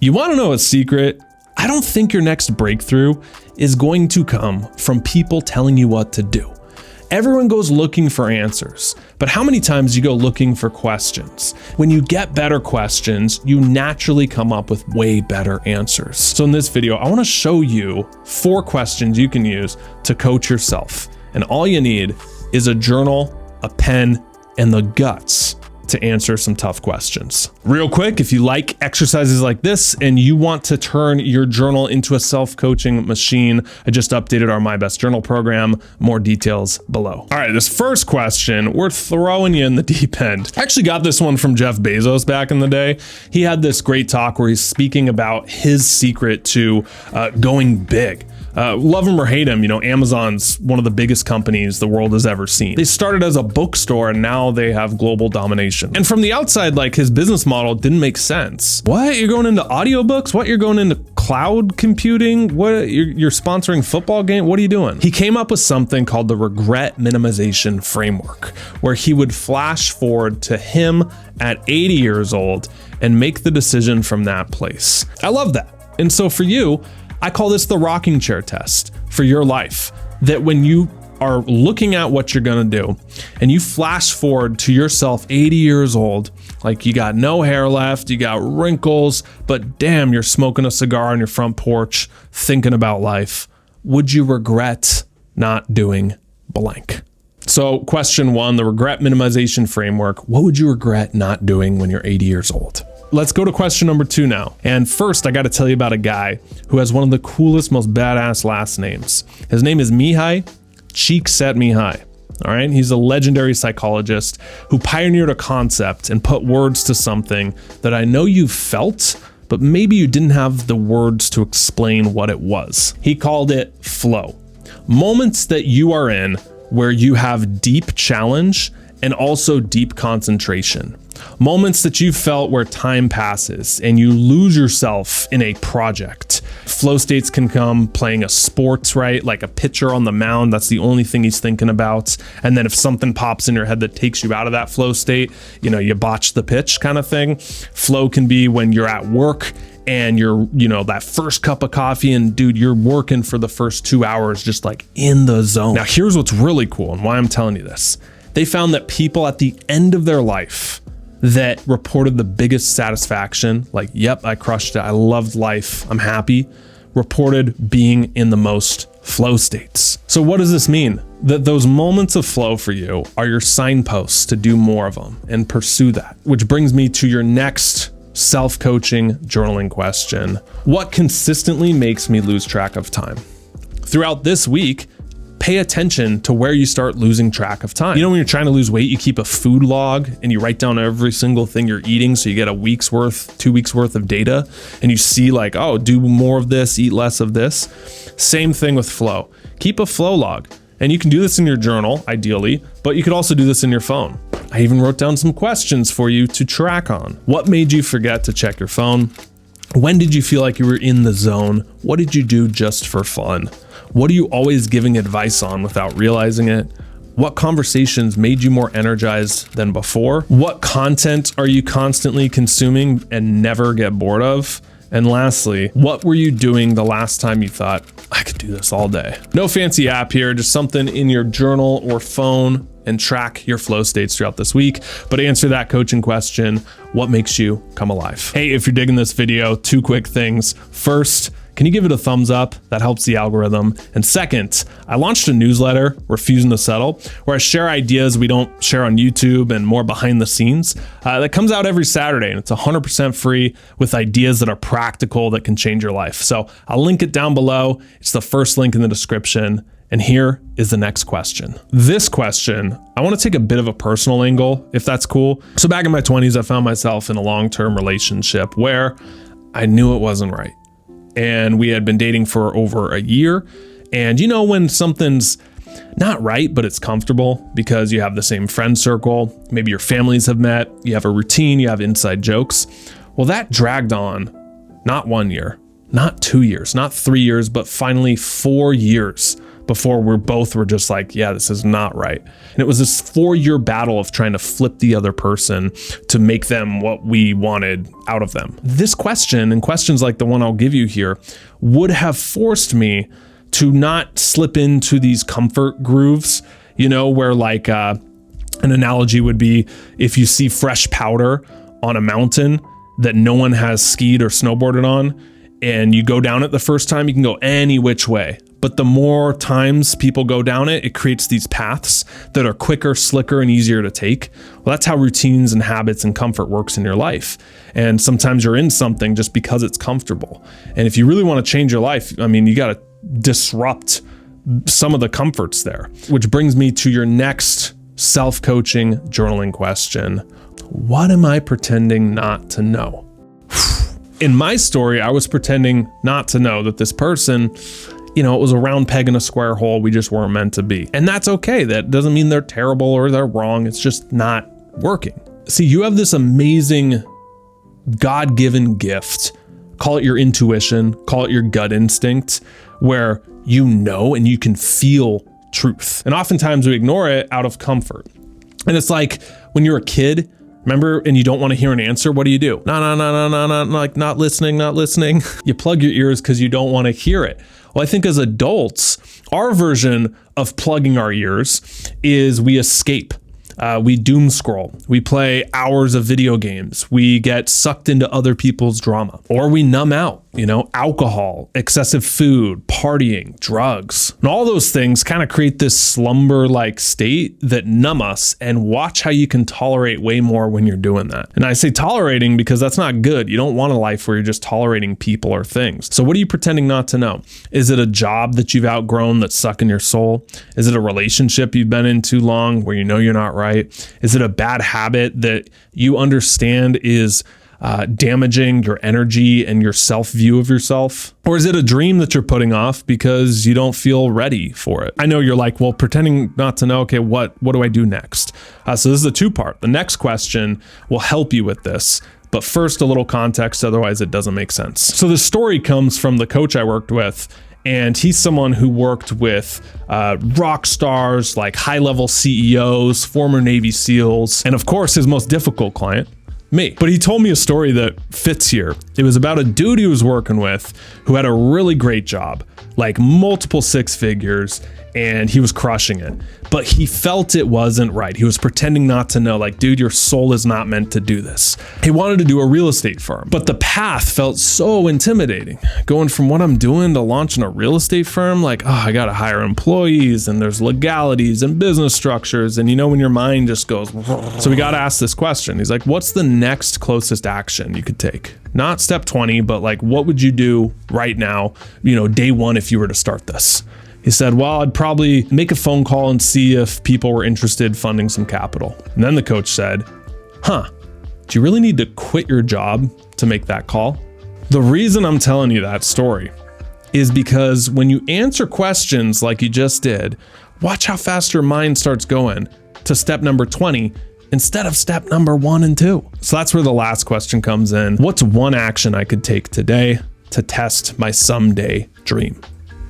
You want to know a secret? I don't think your next breakthrough is going to come from people telling you what to do. Everyone goes looking for answers, but how many times do you go looking for questions? When you get better questions, you naturally come up with way better answers. So in this video, I want to show you 4 questions you can use to coach yourself. And all you need is a journal, a pen, and the guts to answer some tough questions. Real quick, if you like exercises like this and you want to turn your journal into a self-coaching machine, I just updated our My Best Journal program. More details below. All right, this first question, we're throwing you in the deep end. I actually got this one from Jeff Bezos back in the day. He had this great talk where he's speaking about his secret to going big. Love him or hate him, Amazon's one of the biggest companies the world has ever seen. They started as a bookstore and now they have global domination. And from the outside, his business model didn't make sense. What? You're going into audiobooks? What? You're going into cloud computing? What? You're sponsoring football game? What are you doing? He came up with something called the regret minimization framework, where he would flash forward to him at 80 years old and make the decision from that place. I love that. And so for you, I call this the rocking chair test for your life, that when you are looking at what you're gonna do and you flash forward to yourself 80 years old, you got no hair left, you got wrinkles, but damn, you're smoking a cigar on your front porch, thinking about life. Would you regret not doing blank? So question 1, the regret minimization framework. What would you regret not doing when you're 80 years old? Let's go to question number 2 now. And first, I got to tell you about a guy who has one of the coolest, most badass last names. His name is Mihai Csikszentmihalyi. All right, he's a legendary psychologist who pioneered a concept and put words to something that I know you felt, but maybe you didn't have the words to explain what it was. He called it flow. Moments that you are in where you have deep challenge and also deep concentration. Moments that you felt where time passes and you lose yourself in a project. Flow states can come playing a sport, right? Like a pitcher on the mound, that's the only thing he's thinking about. And then if something pops in your head that takes you out of that flow state, you botch the pitch kind of thing. Flow can be when you're at work and you're, that first cup of coffee and dude, you're working for the first 2 hours, just in the zone. Now, here's what's really cool and why I'm telling you this. They found that people at the end of their life that reported the biggest satisfaction, yep, I crushed it, I loved life, I'm happy, reported being in the most flow states. So what does this mean? That those moments of flow for you are your signposts to do more of them and pursue that. Which brings me to your next self-coaching journaling question. What consistently makes me lose track of time? Throughout this week, pay attention to where you start losing track of time. When you're trying to lose weight, you keep a food log and you write down every single thing you're eating. So you get a week's worth, 2 weeks worth of data and you see oh, do more of this, eat less of this. Same thing with flow. Keep a flow log and you can do this in your journal, ideally, but you could also do this in your phone. I even wrote down some questions for you to track on. What made you forget to check your phone? When did you feel like you were in the zone? What did you do just for fun? What are you always giving advice on without realizing it? What conversations made you more energized than before? What content are you constantly consuming and never get bored of? And lastly, what were you doing the last time you thought, I could do this all day? No fancy app here, just something in your journal or phone and track your flow states throughout this week. But answer that coaching question, what makes you come alive? Hey, if you're digging this video, 2 quick things. First, can you give it a thumbs up? That helps the algorithm. And second, I launched a newsletter, Refusing to Settle, where I share ideas we don't share on YouTube and more behind the scenes. That comes out every Saturday and it's 100% free with ideas that are practical that can change your life. So I'll link it down below. It's the first link in the description. And here is the next question. This question, I want to take a bit of a personal angle, if that's cool. So back in my 20s, I found myself in a long-term relationship where I knew it wasn't right. And we had been dating for over a year. And when something's not right, but it's comfortable because you have the same friend circle, maybe your families have met, you have a routine, you have inside jokes. Well, that dragged on, not 1 year, not 2 years, not 3 years, but finally 4 years before we both were just like, yeah, this is not right. And it was this 4-year battle of trying to flip the other person to make them what we wanted out of them. This question, and questions like the one I'll give you here, would have forced me to not slip into these comfort grooves, where like an analogy would be if you see fresh powder on a mountain that no one has skied or snowboarded on, and you go down it the first time, you can go any which way. But the more times people go down it, it creates these paths that are quicker, slicker, and easier to take. Well, that's how routines and habits and comfort works in your life. And sometimes you're in something just because it's comfortable. And if you really want to change your life, you got to disrupt some of the comforts there. Which brings me to your next self-coaching journaling question. What am I pretending not to know? In my story, I was pretending not to know that this person, it was a round peg in a square hole. We just weren't meant to be. And that's okay. That doesn't mean they're terrible or they're wrong. It's just not working. See, you have this amazing God-given gift. Call it your intuition, call it your gut instinct, where you know and you can feel truth. And oftentimes we ignore it out of comfort. And it's like when you're a kid, remember, and you don't want to hear an answer, what do? No, like not listening. You plug your ears because you don't want to hear it. Well, I think as adults, our version of plugging our ears is we escape. We doom scroll. We play hours of video games. We get sucked into other people's drama, or we numb out, alcohol, excessive food, partying, drugs, and all those things kind of create this slumber-like state that numb us. And watch how you can tolerate way more when you're doing that. And I say tolerating because that's not good. You don't want a life where you're just tolerating people or things. So what are you pretending not to know? Is it a job that you've outgrown that's sucking your soul? Is it a relationship you've been in too long where you're not right? Is it a bad habit that you understand is damaging your energy and your self-view of yourself? Or is it a dream that you're putting off because you don't feel ready for it? I know you're like, well, pretending not to know, okay, what do I do next? So this is a two-part. The next question will help you with this. But first, a little context, otherwise it doesn't make sense. So the story comes from the coach I worked with. And he's someone who worked with rock stars, like high-level CEOs, former Navy SEALs, and of course, his most difficult client, me. But he told me a story that fits here. It was about a dude he was working with who had a really great job, like multiple 6 figures, and he was crushing it. But he felt it wasn't right. He was pretending not to know, like, dude, your soul is not meant to do this. He wanted to do a real estate firm, but the path felt so intimidating. Going from what I'm doing to launching a real estate firm, like, oh, I gotta hire employees, and there's legalities and business structures, and when your mind just goes. So we gotta ask this question. He's like, what's the next closest action you could take? Not step 20, but like, what would you do right now, day 1 if you were to start this? He said, well, I'd probably make a phone call and see if people were interested funding some capital. And then the coach said, do you really need to quit your job to make that call? The reason I'm telling you that story is because when you answer questions like you just did, watch how fast your mind starts going to step number 20 instead of step number 1 and 2. So that's where the last question comes in. What's one action I could take today to test my someday dream?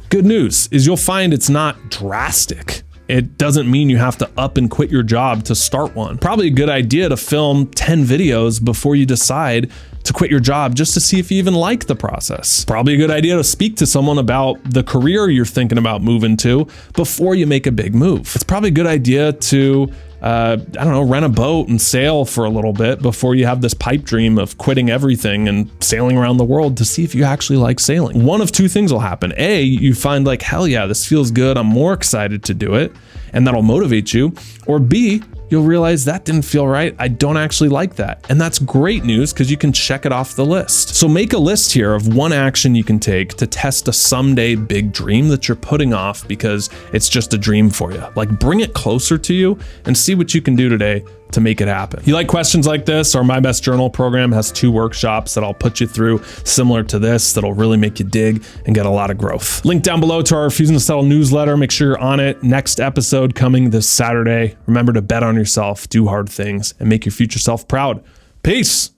Good news is you'll find it's not drastic. It doesn't mean you have to up and quit your job to start one. Probably a good idea to film 10 videos before you decide to quit your job just to see if you even like the process. Probably a good idea to speak to someone about the career you're thinking about moving to before you make a big move. It's probably a good idea to rent a boat and sail for a little bit before you have this pipe dream of quitting everything and sailing around the world to see if you actually like sailing. One of two things will happen. A, you find like, hell yeah, this feels good. I'm more excited to do it. And that'll motivate you. Or B, you'll realize that didn't feel right. I don't actually like that. And that's great news because you can check it off the list. So make a list here of one action you can take to test a someday big dream that you're putting off because it's just a dream for you. Like bring it closer to you and see what you can do today to make it happen. You like questions like this? Our My Best Journal program has 2 workshops that I'll put you through similar to this that'll really make you dig and get a lot of growth. Link down below to our Refusing to Settle newsletter. Make sure you're on it. Next episode coming this Saturday. Remember to bet on yourself, do hard things, and make your future self proud. Peace.